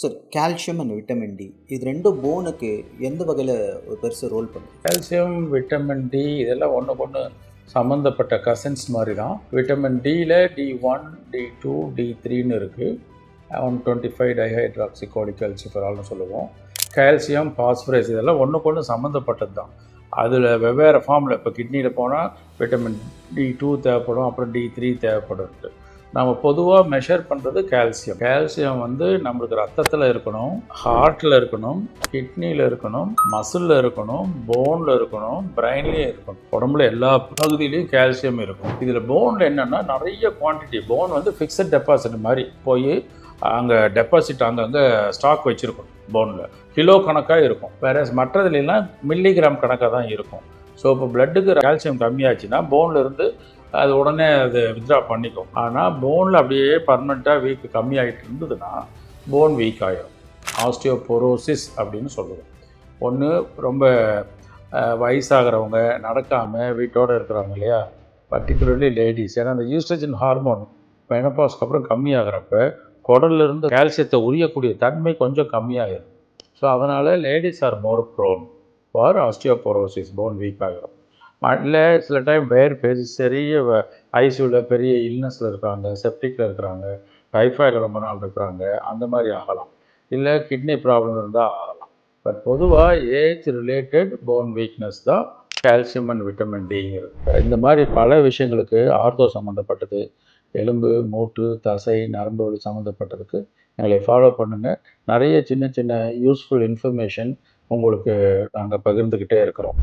சரி, calcium and vitamin D இது ரெண்டும் போனுக்கு எந்த வகையில் ஒரு பெருசு ரோல் பண்ணுது? கால்சியம், விட்டமின் டி இதெல்லாம் ஒன்றுக்கு ஒன்று சம்மந்தப்பட்ட கசின்ஸ் மாதிரி தான். விட்டமின் டியில் D1, D2, D3ன்னு இருக்குது. 125 டைஹைட்ராக்சிகோலிகல்சிஃபெரால்னு சொல்லுவோம். கால்சியம், பாஸ்பரஸ் இதெல்லாம் ஒன்றுக்கு ஒன்று சம்மந்தப்பட்டது தான். அதில் வெவ்வேறு ஃபார்மில் இப்போ கிட்னியில் போனால் விட்டமின் D2 தேவைப்படும், அப்புறம் D3 தேவைப்படும். நம்ம பொதுவாக மெஷர் பண்ணுறது கால்சியம். கால்சியம் வந்து நம்மளுக்கு ரத்தத்தில் இருக்கணும், ஹார்ட்டில் இருக்கணும், கிட்னியில் இருக்கணும், மசிலில் இருக்கணும், போனில் இருக்கணும், பிரெயின்லேயும் இருக்கணும். உடம்புல எல்லா பகுதியிலையும் கால்சியம் இருக்கும். இதில் போனில் என்னென்னா நிறைய குவான்டிட்டி. போன் வந்து ஃபிக்ஸட் டெபாசிட் மாதிரி போய் அங்கே டெபாசிட் அங்கங்கே ஸ்டாக் வச்சுருக்கணும். போனில் கிலோ கணக்காக இருக்கும். வேற மற்றதுலாம் மில்லிகிராம் கணக்காக தான் இருக்கும். ஸோ இப்போ பிளட்டுக்கு கால்சியம் கம்மியாச்சுன்னா போனில் இருந்து அது உடனே அது வித்ட்ரா பண்ணிக்கும். ஆனால் போனில் அப்படியே பர்மனெண்ட்டாக வீக் கம்மியாகிட்டு இருந்ததுன்னா போன் வீக் ஆகிடும். ஆஸ்டியோபோரோசிஸ் அப்படின்னு சொல்லுவோம். ஒன்று ரொம்ப வயசாகிறவங்க, நடக்காமல் வீட்டோடு இருக்கிறாங்க இல்லையா, பர்டிகுலர்லி லேடிஸ். ஏன்னா அந்த ஈஸ்ட்ரஜன் ஹார்மோன் மெனோபாஸ்க்கு அப்புறம் கம்மியாகிறப்ப குடல்லிருந்து கால்சியத்தை உரியக்கூடிய தன்மை கொஞ்சம் கம்மியாகிடும். ஸோ அதனால் ladies are more prone for osteoporosis, bone weak ஆகிடும். இல்லை சில டைம் வேறு பெரிய ஐசியூவில் பெரிய இல்னஸில் இருக்கிறாங்க, செப்டிக்கில் இருக்கிறாங்க, டைஃபாய்டு ரொம்ப நாள் இருக்கிறாங்க, அந்த மாதிரி ஆகலாம். இல்லை கிட்னி ப்ராப்ளம் இருந்தால் ஆகலாம். பட் பொதுவாக ஏஜ் ரிலேட்டட் போன் வீக்னஸ் தான் கால்சியம் அண்ட் விட்டமின் டிங்கிறது. இந்த மாதிரி பல விஷயங்களுக்கு ஆர்த்தோ சம்மந்தப்பட்டது, எலும்பு, மூட்டு, தசை, நரம்பு வலி சம்மந்தப்பட்டதுக்கு எங்களை ஃபாலோ பண்ணுங்கள். நிறைய சின்ன சின்ன யூஸ்ஃபுல் இன்ஃபர்மேஷன் உங்களுக்கு நாங்கள் பகிர்ந்துக்கிட்டே இருக்கிறோம்.